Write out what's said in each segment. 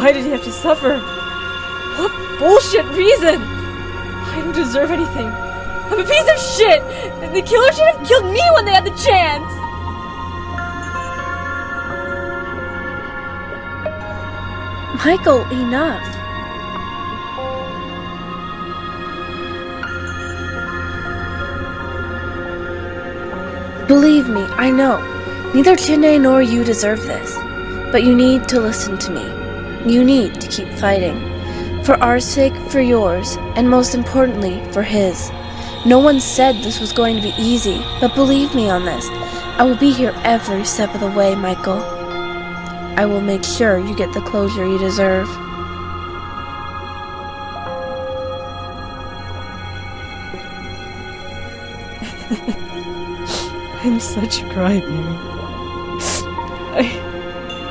Why did he have to suffer? What bullshit reason? I don't deserve anything. I'm a piece of shit! The killer should have killed me when they had the chance! Michael, enough. Believe me, I know. Neither Chin-Hae nor you deserve this. But you need to listen to me. You need to keep fighting. For our sake, for yours, and most importantly, for his. No one said this was going to be easy, but believe me on this. I will be here every step of the way, Michael. I will make sure you get the closure you deserve. I'm such a crybaby.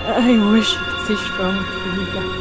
I wish I could stay strong for you guys.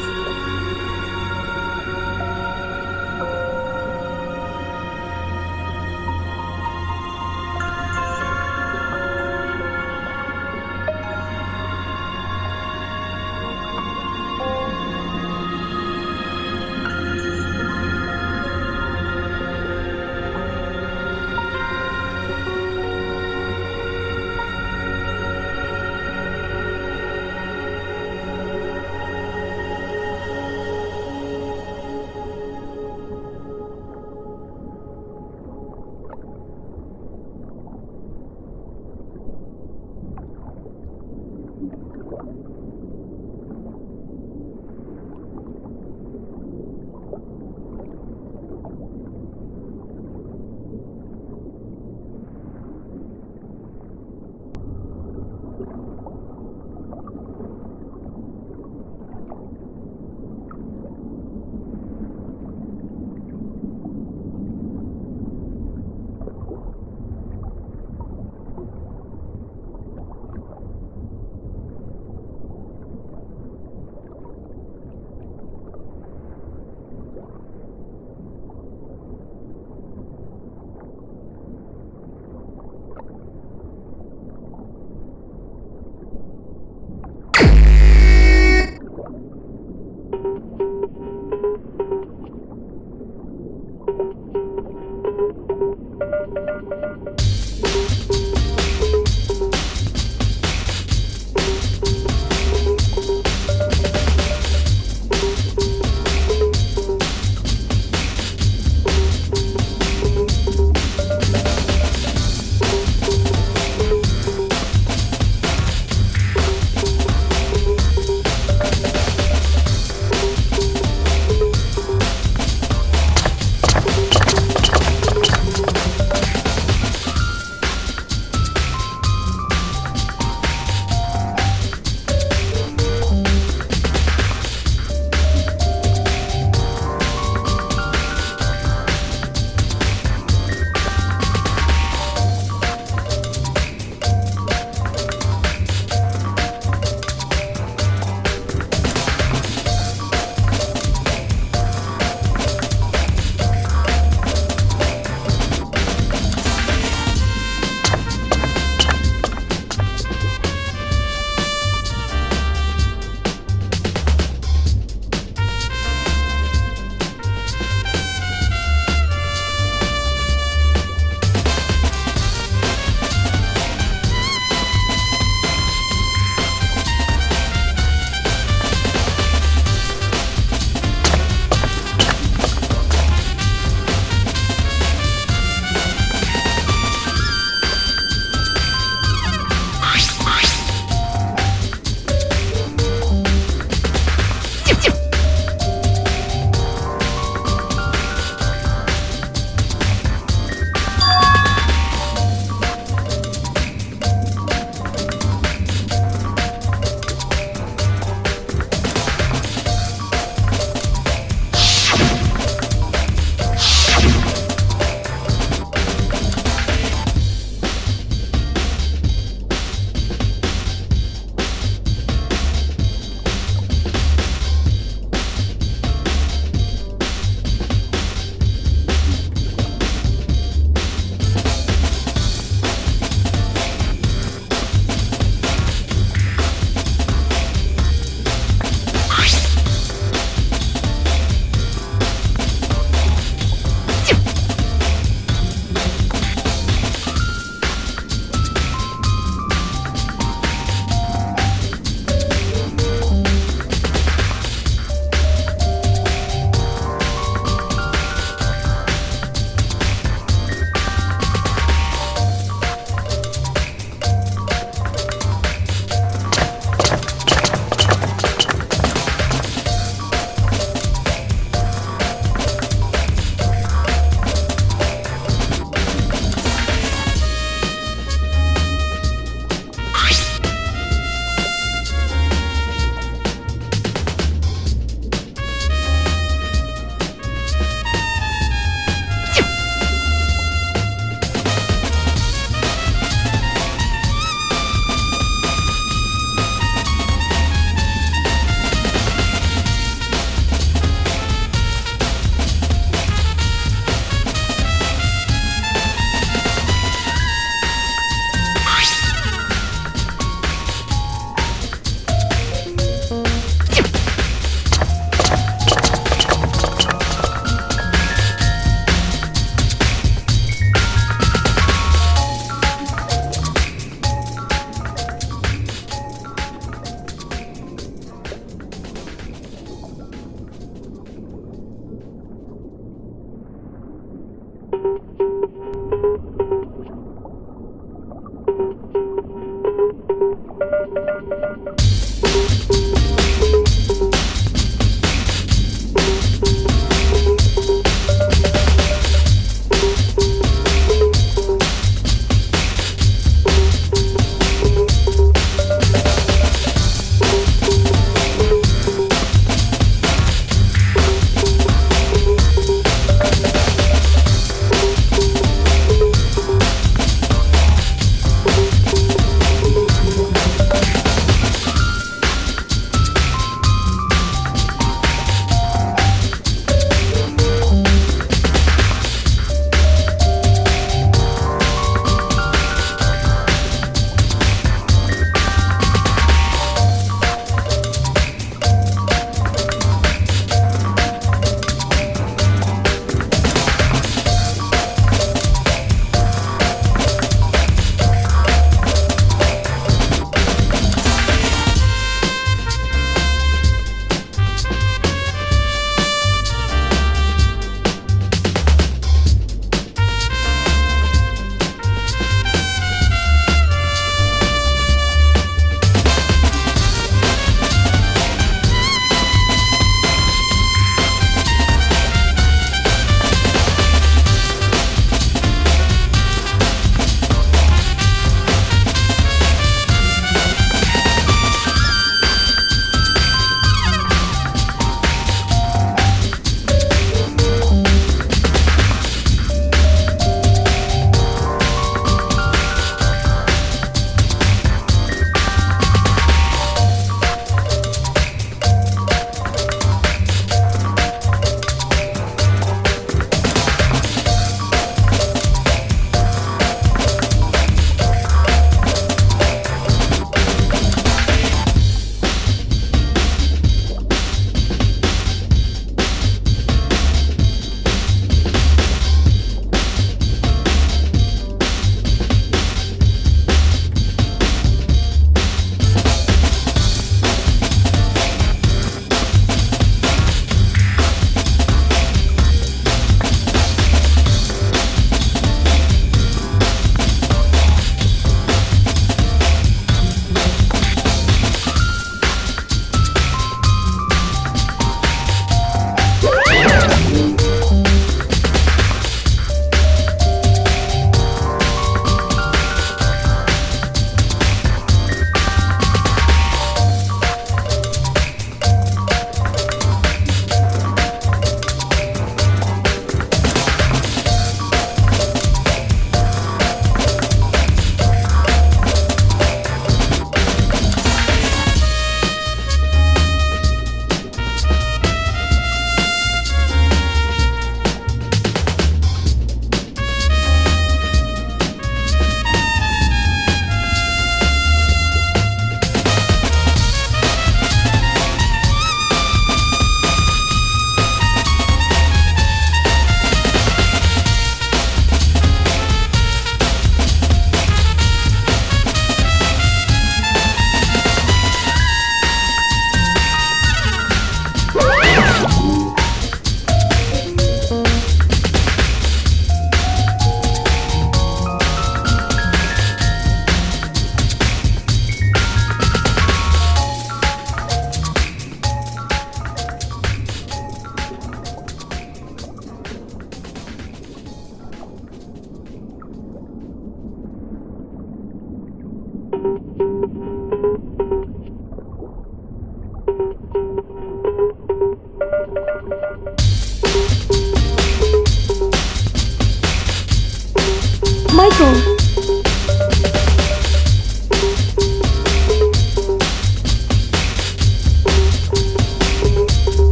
Michael!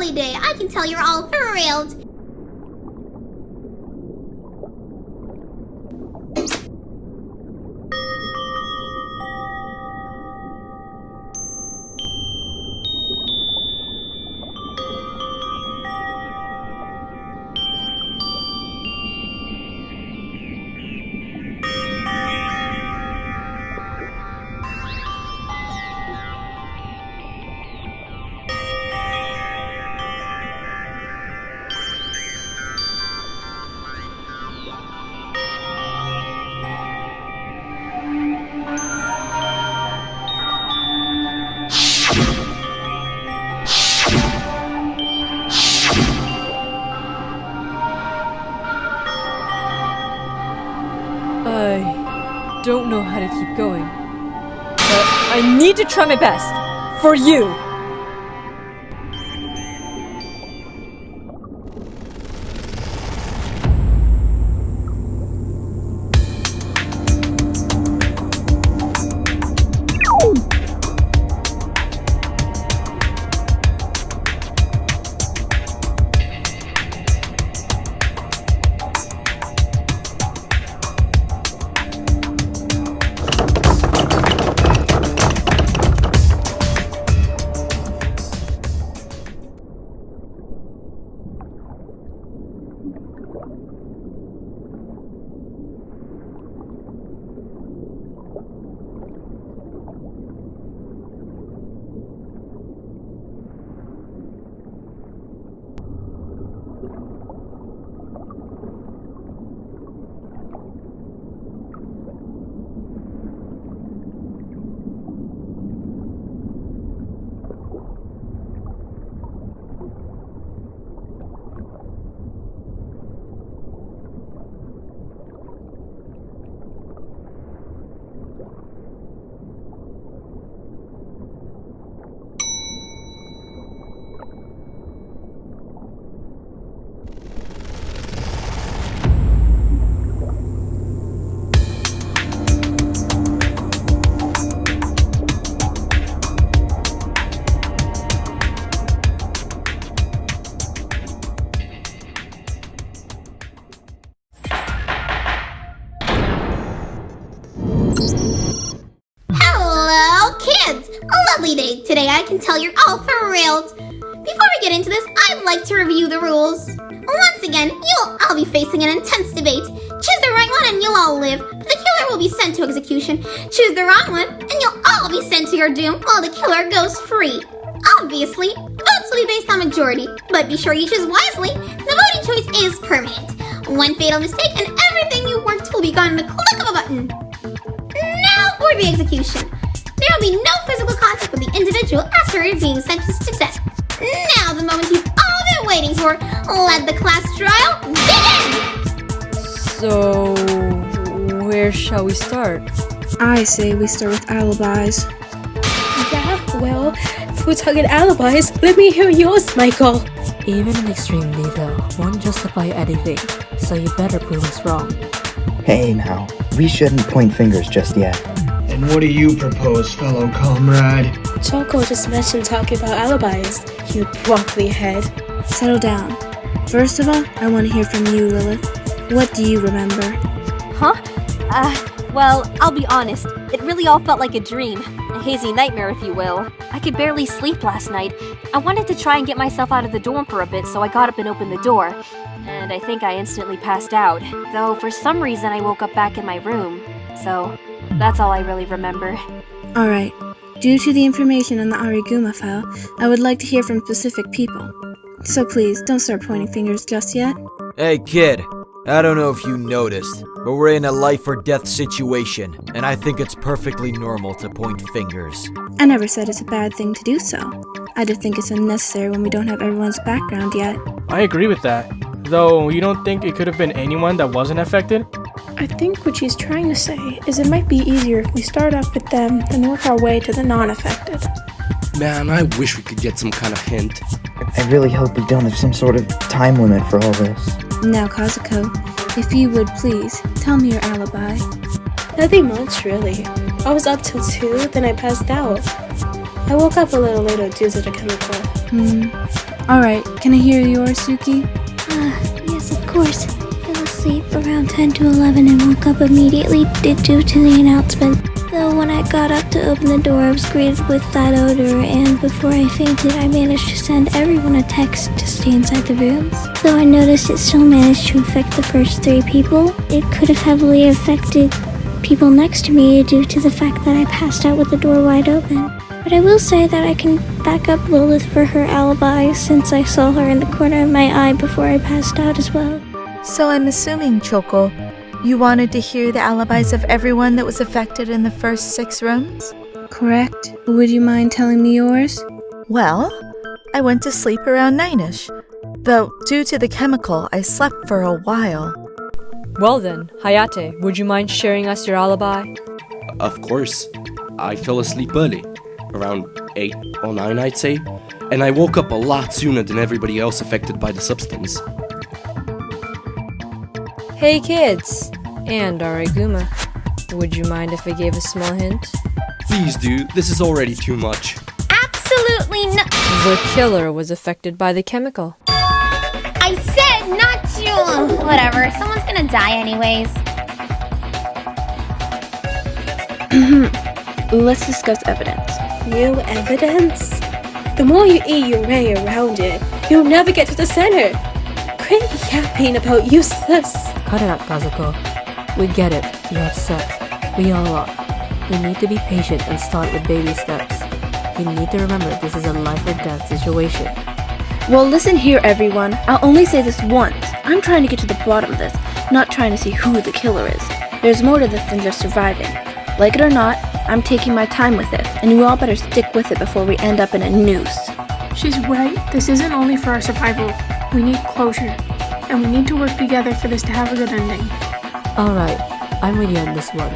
lovely day. I can tell you're all thrilled. I don't know how to keep going, but I need to try my best. For you! Today I can tell you're all thrilled. Before we get into this, I'd like to review the rules. Once again, you'll all be facing an intense debate. Choose the right one and you'll all live, but the killer will be sent to execution. Choose the wrong one and you'll all be sent to your doom while the killer goes free. Obviously, votes will be based on majority, but be sure you choose wisely. The voting choice is permanent. One fatal mistake and everything you worked will be gone in the click of a button. Now for the execution. There will be no physical contact with the individual after it being sentenced to death. Now the moment you've all been waiting for. Let the class trial begin! So, where shall we start? I say we start with alibis. Yeah, well, if we're talking alibis, let me hear yours, Micheal. Even in extreme detail won't justify anything, so you better prove us wrong. Hey now, we shouldn't point fingers just yet. And what do you propose, fellow comrade? Chouko just mentioned talking about alibis, you broccoli head. Settle down. First of all, I want to hear from you, Lilith. What do you remember? Huh? Well, I'll be honest. It really all felt like a dream. A hazy nightmare, if you will. I could barely sleep last night. I wanted to try and get myself out of the dorm for a bit, so I got up and opened the door. And I think I instantly passed out. Though, for some reason, I woke up back in my room. So, that's all I really remember. Alright. Due to the information in the Ariguma file, I would like to hear from specific people. So please, don't start pointing fingers just yet. Hey kid, I don't know if you noticed, but we're in a life or death situation, and I think it's perfectly normal to point fingers. I never said it's a bad thing to do so. I just think it's unnecessary when we don't have everyone's background yet. I agree with that. Though, you don't think it could have been anyone that wasn't affected? I think what she's trying to say is it might be easier if we start off with them and work our way to the non-affected. Man, I wish we could get some kind of hint. I really hope we don't have some sort of time limit for all this. Now, Kazuko, if you would please, tell me your alibi. Nothing much, really. I was up till 2, then I passed out. I woke up a little later due to the chemical. Alright, can I hear yours, Suki? Yes, of course. Fell asleep around 10 to 11 and woke up immediately due to the announcement. Though when I got up to open the door, I was greeted with that odor, and before I fainted, I managed to send everyone a text to stay inside the rooms. Though I noticed it still managed to affect the first 3 people, it could have heavily affected people next to me due to the fact that I passed out with the door wide open. But I will say that I can back up Lilith for her alibi since I saw her in the corner of my eye before I passed out as well. So I'm assuming, Chouko, you wanted to hear the alibis of everyone that was affected in the first 6 rooms? Correct. Would you mind telling me yours? Well, I went to sleep around 9ish. Though, due to the chemical, I slept for a while. Well then, Hayate, would you mind sharing us your alibi? Of course. I fell asleep early. Around 8 or 9, I'd say. And I woke up a lot sooner than everybody else affected by the substance. Hey kids, and Ariguma, would you mind if I gave a small hint? Please, dude, this is already too much. Absolutely not. The killer was affected by the chemical. I said not to. Whatever, someone's gonna die anyways. Let's discuss evidence. New evidence? The more you eat your way around it, you'll never get to the center. Quit yapping about useless. Cut it out, Kazuko. We get it. You're upset. We all are. We need to be patient and start with baby steps. You need to remember this is a life or death situation. Well, listen here, everyone. I'll only say this once. I'm trying to get to the bottom of this, not trying to see who the killer is. There's more to this than just surviving. Like it or not, I'm taking my time with it, and you all better stick with it before we end up in a noose. She's right. This isn't only for our survival. We need closure, and we need to work together for this to have a good ending. Alright, I'm with you on this one.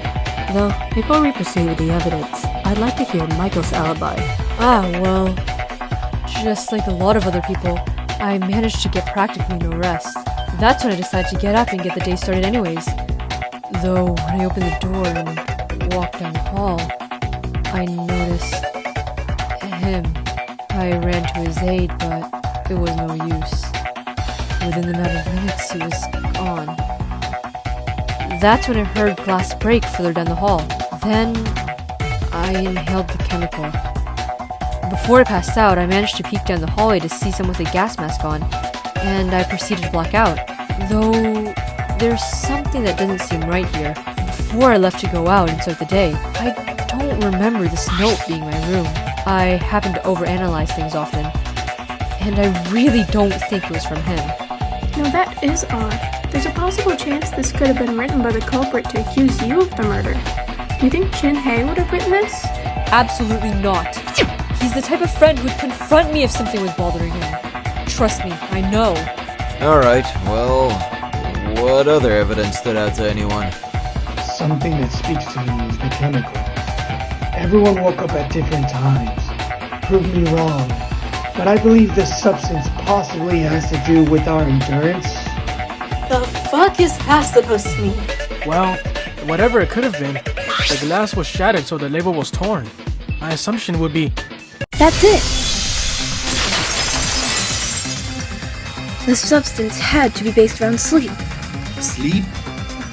Though, before we proceed with the evidence, I'd like to hear Michael's alibi. Well, just like a lot of other people, I managed to get practically no rest. That's when I decided to get up and get the day started anyways. Though, when I opened the door and walked down the hall, I noticed him. I ran to his aid, but it was no use. Within the matter of minutes, he was gone. That's when I heard glass break further down the hall. Then, I inhaled the chemical. Before I passed out, I managed to peek down the hallway to see someone with a gas mask on, and I proceeded to black out. Though, there's something that doesn't seem right here. Before I left to go out and start the day, I don't remember this note being in my room. I happen to overanalyze things often, and I really don't think it was from him. No, that is odd. There's a possible chance this could have been written by the culprit to accuse you of the murder. Do you think Chin-Hae would have written this? Absolutely not. He's the type of friend who would confront me if something was bothering him. Trust me, I know. Alright, well, what other evidence stood out to anyone? Something that speaks to me is the chemical. Everyone woke up at different times. Prove me wrong, but I believe this substance possibly has to do with our endurance. The fuck is that supposed to mean? Well, whatever it could have been, the glass was shattered so the label was torn. My assumption would be... That's it! The substance had to be based around sleep. Sleep?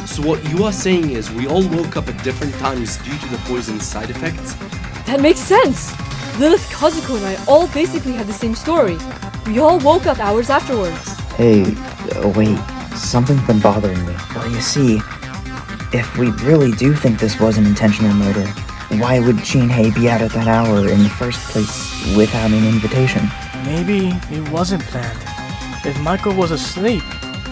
So what you are saying is we all woke up at different times due to the poison's side effects? That makes sense! Lilith, Kazuko, and I all basically had the same story. We all woke up hours afterwards. Hey, wait. Something's been bothering me. Well, you see, if we really do think this was an intentional murder, why would Chin-Hae be out at that hour in the first place without an invitation? Maybe it wasn't planned. If Michael was asleep,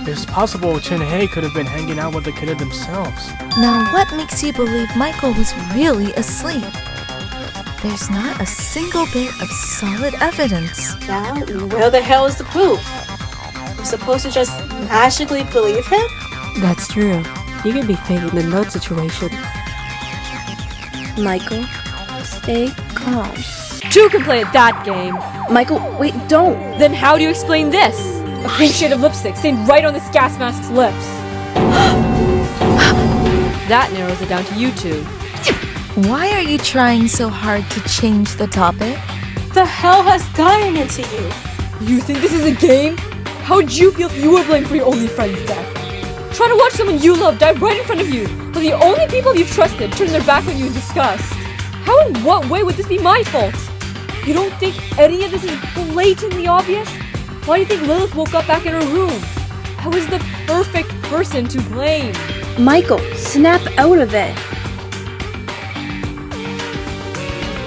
it's possible Chin-Hae could have been hanging out with the killer themselves. Now what makes you believe Michael was really asleep? There's not a single bit of solid evidence. Now, where the hell is the proof? We're supposed to just magically believe him? That's true. You could be faking the note situation. Michael, stay calm. Two can play at that game. Michael, wait, don't! Then how do you explain this? A pink shade of lipstick stained right on this gas mask's lips. That narrows it down to you two. Why are you trying so hard to change the topic? The hell has gotten into you? You think this is a game? How'd you feel if you were blamed for your only friend's death? Try to watch someone you love die right in front of you, but the only people you've trusted turn their back on you in disgust. How in what way would this be my fault? You don't think any of this is blatantly obvious? Why do you think Lilith woke up back in her room? I was the perfect person to blame. Michael, snap out of it.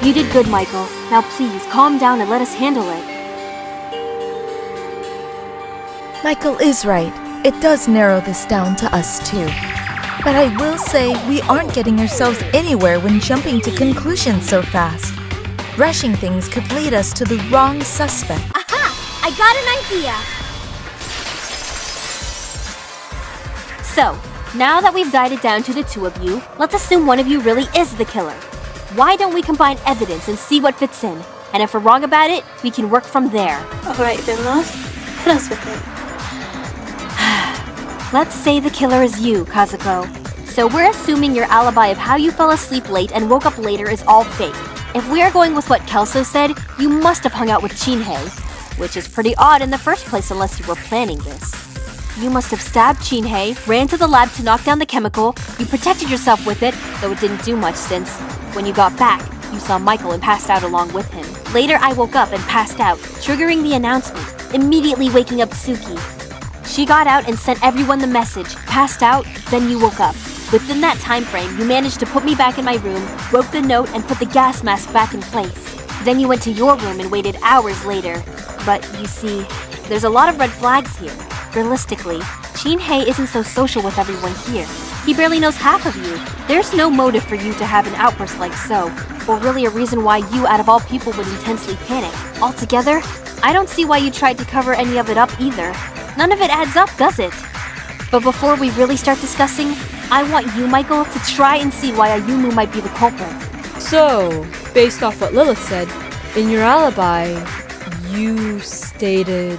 You did good, Michael. Now please, calm down and let us handle it. Michael is right. It does narrow this down to us too. But I will say we aren't getting ourselves anywhere when jumping to conclusions so fast. Rushing things could lead us to the wrong suspect. Aha! I got an idea! So, now that we've died it down to the two of you, let's assume one of you really is the killer. Why don't we combine evidence and see what fits in? And if we're wrong about it, we can work from there. Alright, Vinlos, hit us with it. Let's say the killer is you, Kazuko. So we're assuming your alibi of how you fell asleep late and woke up later is all fake. If we are going with what Celso said, you must have hung out with Chin-Hae, which is pretty odd in the first place unless you were planning this. You must have stabbed Chin-Hae, ran to the lab to knock down the chemical, you protected yourself with it, though it didn't do much since, when you got back, you saw Michael and passed out along with him. Later I woke up and passed out, triggering the announcement, immediately waking up Tsuki. She got out and sent everyone the message, passed out, then you woke up. Within that time frame, you managed to put me back in my room, wrote the note, and put the gas mask back in place. Then you went to your room and waited hours later. But you see, there's a lot of red flags here. Realistically, Chin-Hae isn't so social with everyone here. He barely knows half of you. There's no motive for you to have an outburst like so, or really a reason why you, out of all people, would intensely panic. Altogether, I don't see why you tried to cover any of it up either. None of it adds up, does it? But before we really start discussing, I want you, Michael, to try and see why Ayumu might be the culprit. So, based off what Lilith said, in your alibi, you stated...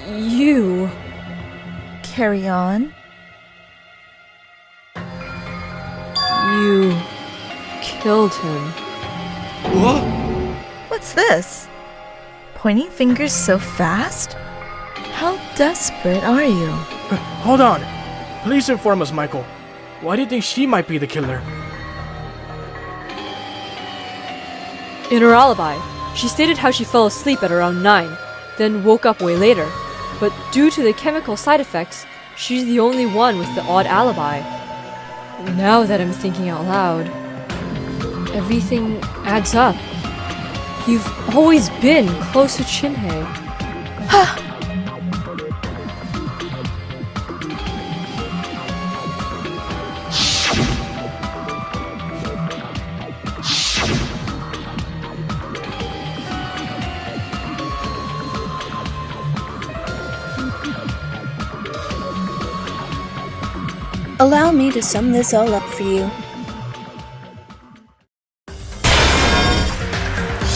You... Carry on. You... killed him. What? What's this? Pointing fingers so fast? How desperate are you? Hold on. Please inform us, Michael. Why do you think she might be the killer? In her alibi, she stated how she fell asleep at around 9, then woke up way later. But due to the chemical side effects, she's the only one with the odd alibi. Now that I'm thinking out loud, everything adds up. You've always been close to Chin-Hae. Allow me to sum this all up for you.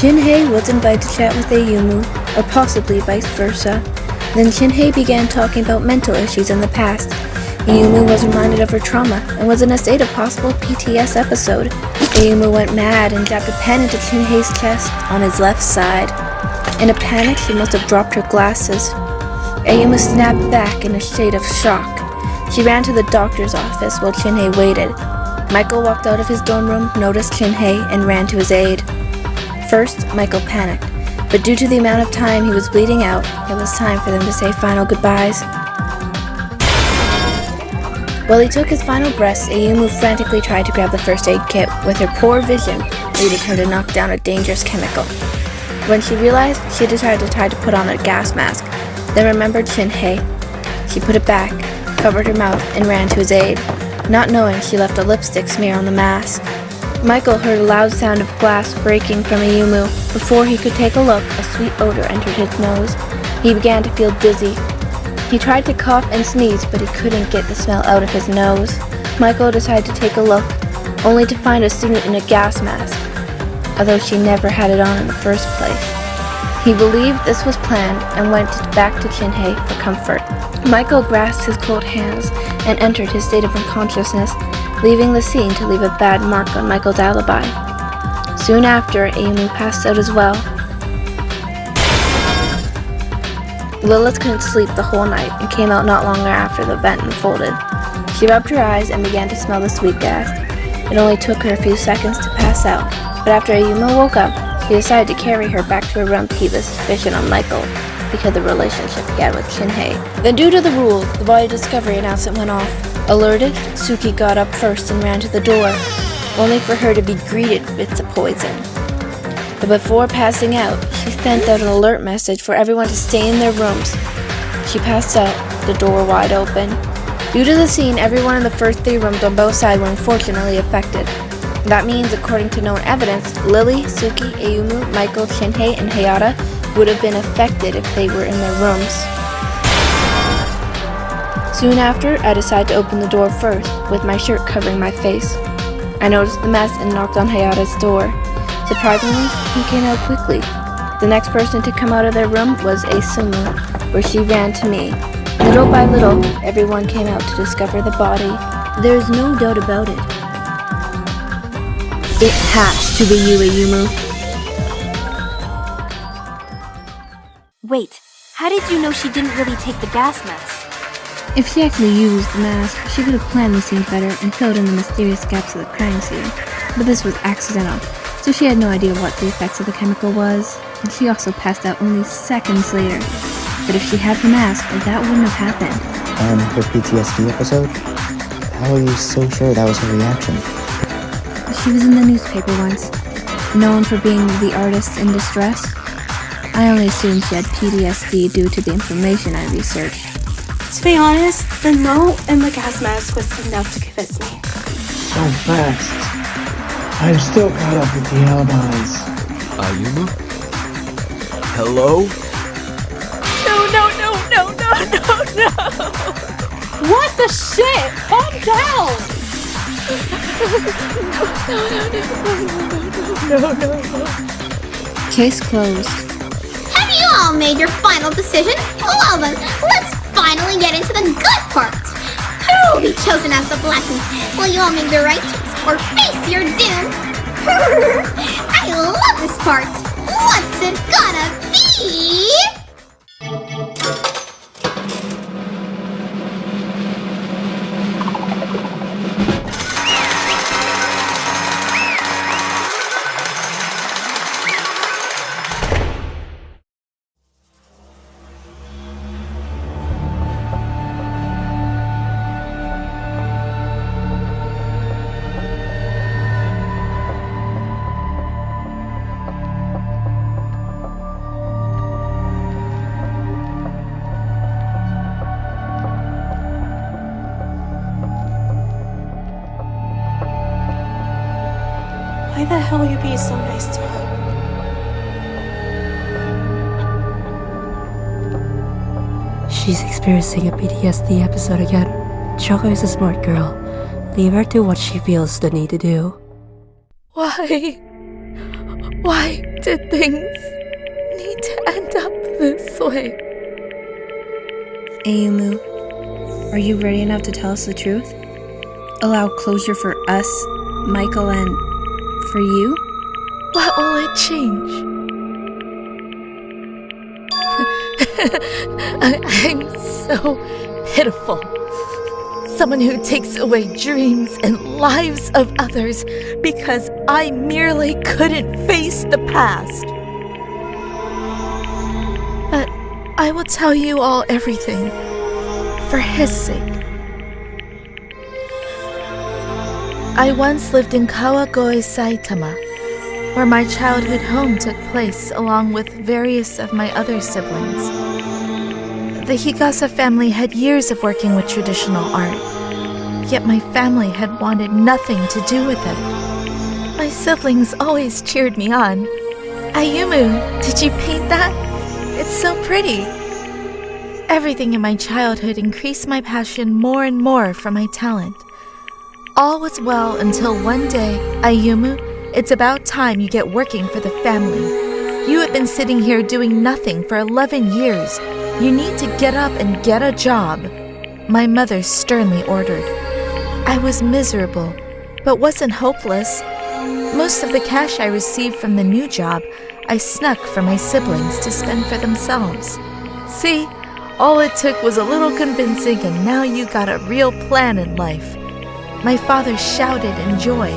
Chin-Hae was invited to chat with Ayumu, or possibly vice versa. Then Chin-Hae began talking about mental issues in the past. Ayumu was reminded of her trauma and was in a state of possible PTS episode. Ayumu went mad and jabbed a pen into Chin-Hae's chest on his left side. In a panic, she must have dropped her glasses. Ayumu snapped back in a shade of shock. She ran to the doctor's office while Chin-Hae waited. Michael walked out of his dorm room, noticed Chin-Hae, and ran to his aid. First, Michael panicked, but due to the amount of time he was bleeding out, it was time for them to say final goodbyes. While he took his final breaths, Ayumu frantically tried to grab the first aid kit, with her poor vision leading her to knock down a dangerous chemical. When she realized, she decided to put on a gas mask, then remembered Chin-Hae. She put it back, covered her mouth, and ran to his aid. Not knowing, she left a lipstick smear on the mask. Michael heard a loud sound of glass breaking from Ayumu. Before he could take a look, a sweet odor entered his nose. He began to feel dizzy. He tried to cough and sneeze, but he couldn't get the smell out of his nose. Michael decided to take a look, only to find a student in a gas mask, although she never had it on in the first place. He believed this was planned and went back to Chin-Hae for comfort. Michael grasped his cold hands and entered his state of unconsciousness, leaving the scene to leave a bad mark on Michael's alibi. Soon after, Ayumu passed out as well. Lilith couldn't sleep the whole night and came out not long after the event unfolded. She rubbed her eyes and began to smell the sweet gas. It only took her a few seconds to pass out, but after Ayumu woke up, he decided to carry her back to her room to keep the suspicion on Micheal because of the relationship he had with Chin-Hae. Then due to the rules, the body discovery announcement went off. Alerted, Tsuki got up first and ran to the door, only for her to be greeted with the poison. But before passing out, she sent out an alert message for everyone to stay in their rooms. She passed out, the door wide open. Due to the scene, everyone in the first 3 rooms on both sides were unfortunately affected. That means, according to known evidence, Lily, Tsuki, Ayumu, Micheal, Chin-Hae, and Hayata would have been affected if they were in their rooms. Soon after, I decided to open the door first, with my shirt covering my face. I noticed the mess and knocked on Hayata's door. Surprisingly, he came out quickly. The next person to come out of their room was Ayumu, where she ran to me. Little by little, everyone came out to discover the body. There's no doubt about it. It has to be you, Ayumu. Wait, how did you know she didn't really take the gas mask? If she actually used the mask, she could have planned the scenes better and filled in the mysterious gaps of the crime scene. But this was accidental, so she had no idea what the effects of the chemical was, and she also passed out only seconds later. But if she had the mask, that wouldn't have happened. And her PTSD episode? How are you so sure that was her reaction? She was in the newspaper once, known for being the artist in distress. I only assumed she had PTSD due to the information I researched. To be honest, the note and the gas mask was enough to convince me. So fast. I'm still caught up with the alibis. Ayumu? Hello? No. What the shit? Calm down! No. Case closed. Have you all made your final decision? Well then, let's finally get into the good part. Who will be chosen as the blackened? Will you all make the right choice or face your doom? I love this part. What's it gonna be? Why the hell are you being so nice to her? She's experiencing a PTSD episode again. Chouko is a smart girl. Leave her to what she feels the need to do. Why did things need to end up this way? Ayumu, are you ready enough to tell us the truth? Allow closure for us, Micheal, and for you? What will it change? I'm so pitiful. Someone who takes away dreams and lives of others because I merely couldn't face the past. But I will tell you all everything for his sake. I once lived in Kawagoe, Saitama, where my childhood home took place along with various of my other siblings. The Higasa family had years of working with traditional art, yet my family had wanted nothing to do with it. My siblings always cheered me on. Ayumu, did you paint that? It's so pretty. Everything in my childhood increased my passion more and more for my talent. All was well until one day, Ayumu, it's about time you get working for the family. You have been sitting here doing nothing for 11 years. You need to get up and get a job. My mother sternly ordered. I was miserable, but wasn't hopeless. Most of the cash I received from the new job, I snuck from my siblings to spend for themselves. See, all it took was a little convincing, and now you got a real plan in life. My father shouted in joy.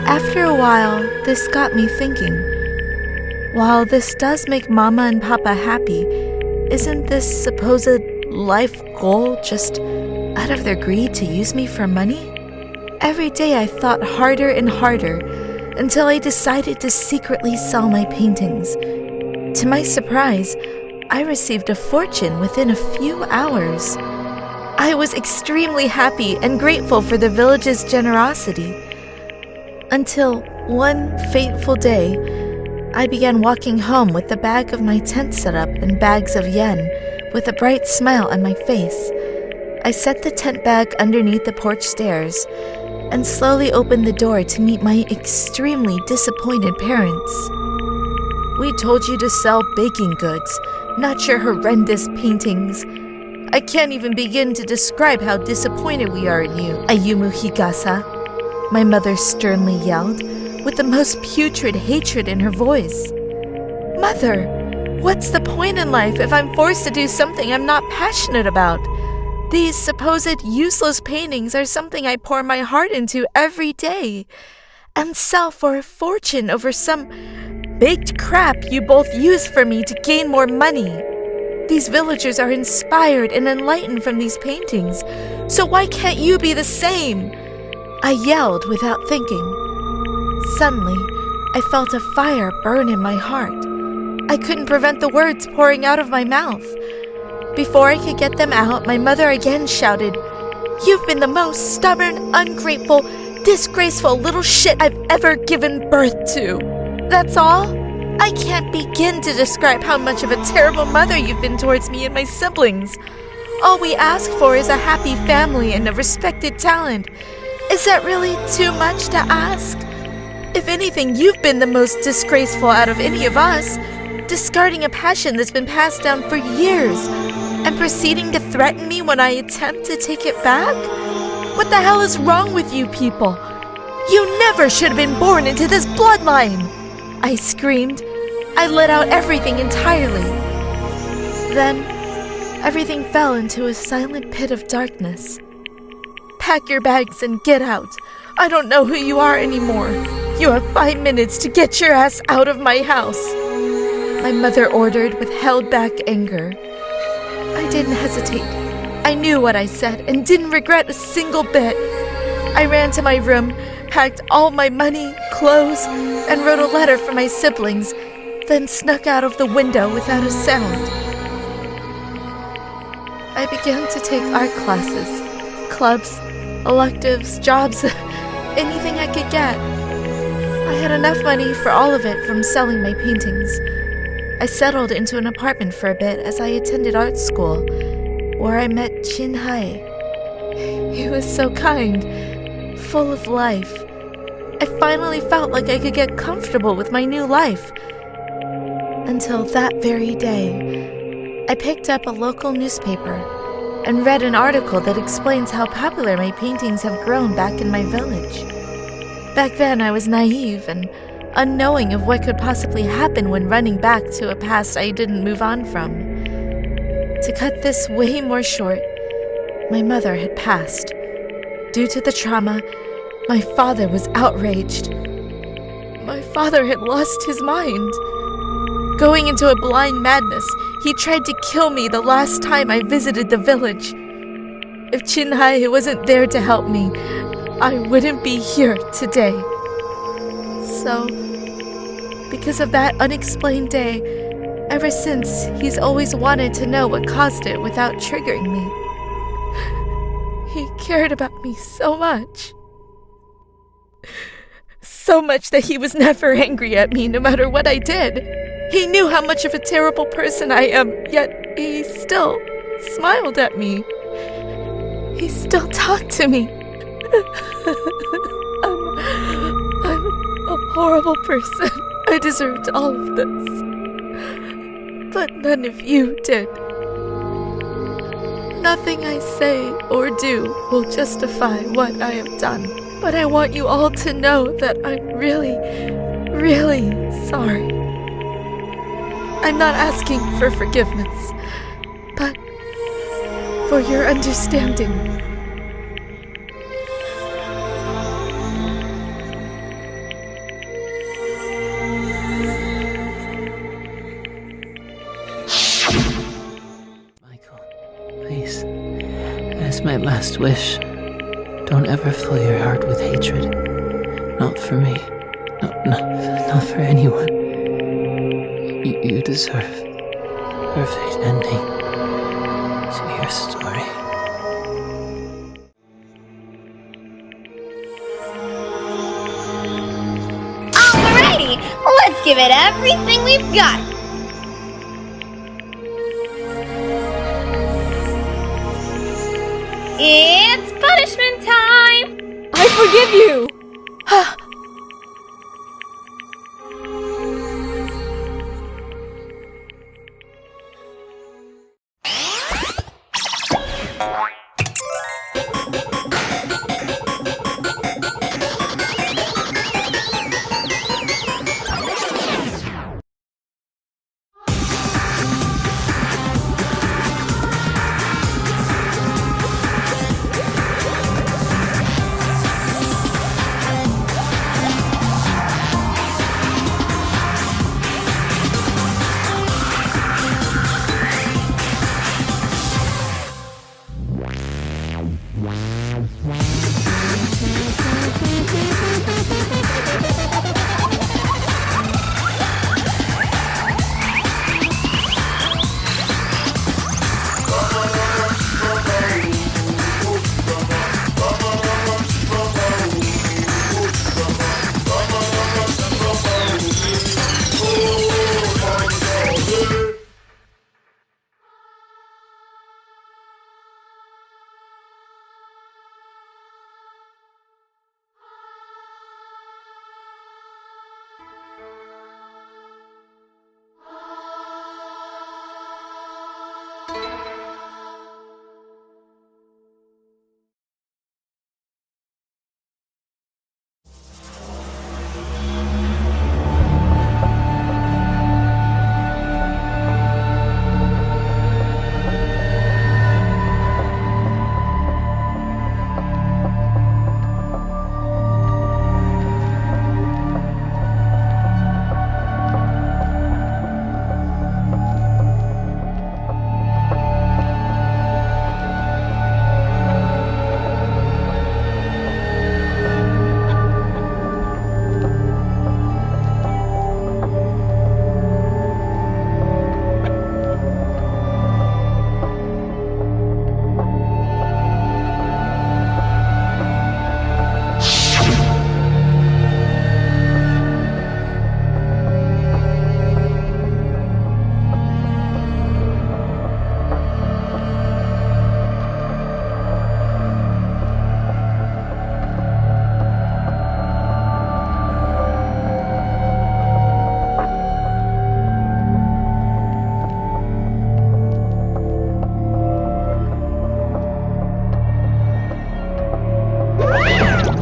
After a while, this got me thinking. While this does make Mama and Papa happy, isn't this supposed life goal just out of their greed to use me for money? Every day I thought harder and harder until I decided to secretly sell my paintings. To my surprise, I received a fortune within a few hours. I was extremely happy and grateful for the village's generosity. Until one fateful day, I began walking home with the bag of my tent set up and bags of yen, with a bright smile on my face. I set the tent bag underneath the porch stairs and slowly opened the door to meet my extremely disappointed parents. We told you to sell baking goods, not your horrendous paintings. I can't even begin to describe how disappointed we are in you, Ayumu Higasa, my mother sternly yelled, with the most putrid hatred in her voice. Mother, what's the point in life if I'm forced to do something I'm not passionate about? These supposed useless paintings are something I pour my heart into every day and sell for a fortune over some baked crap you both use for me to gain more money. These villagers are inspired and enlightened from these paintings, so why can't you be the same? I yelled without thinking. Suddenly, I felt a fire burn in my heart. I couldn't prevent the words pouring out of my mouth. Before I could get them out, my mother again shouted, "You've been the most stubborn, ungrateful, disgraceful little shit I've ever given birth to. That's all? I can't begin to describe how much of a terrible mother you've been towards me and my siblings. All we ask for is a happy family and a respected talent. Is that really too much to ask? If anything, you've been the most disgraceful out of any of us, discarding a passion that's been passed down for years and proceeding to threaten me when I attempt to take it back? What the hell is wrong with you people? You never should have been born into this bloodline!" I screamed. I let out everything entirely. Then, everything fell into a silent pit of darkness. "Pack your bags and get out. I don't know who you are anymore. You have 5 minutes to get your ass out of my house," my mother ordered with held-back anger. I didn't hesitate. I knew what I said and didn't regret a single bit. I ran to my room, packed all my money, clothes, and wrote a letter for my siblings, then snuck out of the window without a sound. I began to take art classes, clubs, electives, jobs, anything I could get. I had enough money for all of it from selling my paintings. I settled into an apartment for a bit as I attended art school, where I met Chin-Hae. He was so kind, full of life. I finally felt like I could get comfortable with my new life. Until that very day, I picked up a local newspaper and read an article that explains how popular my paintings have grown back in my village. Back then, I was naive and unknowing of what could possibly happen when running back to a past I didn't move on from. To cut this way more short, my mother had passed. Due to the trauma, my father was outraged. My father had lost his mind. Going into a blind madness, he tried to kill me the last time I visited the village. If Chin-Hae wasn't there to help me, I wouldn't be here today. So, because of that unexplained day, ever since, he's always wanted to know what caused it without triggering me. He cared about me so much. So much that he was never angry at me no matter what I did. He knew how much of a terrible person I am, yet he still smiled at me. He still talked to me. I'm a horrible person. I deserved all of this. But none of you did. Nothing I say or do will justify what I have done. but I want you all to know that I'm really, really sorry. I'm not asking for forgiveness, but for your understanding. Please, as my last wish, don't ever fill your heart with hatred. Not for me. Not for anyone. You deserve a perfect ending to your story. Alrighty, let's give it everything we've got. It's punishment time! I forgive you!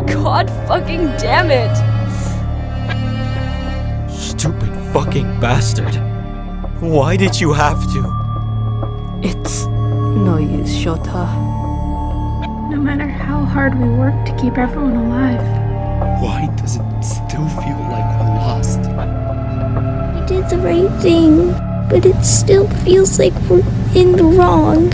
God fucking damn it! Stupid fucking bastard. Why did you have to? It's no use, Shota. No matter how hard we work to keep everyone alive. Why does it still feel like we're lost? We did the right thing, but it still feels like we're in the wrong.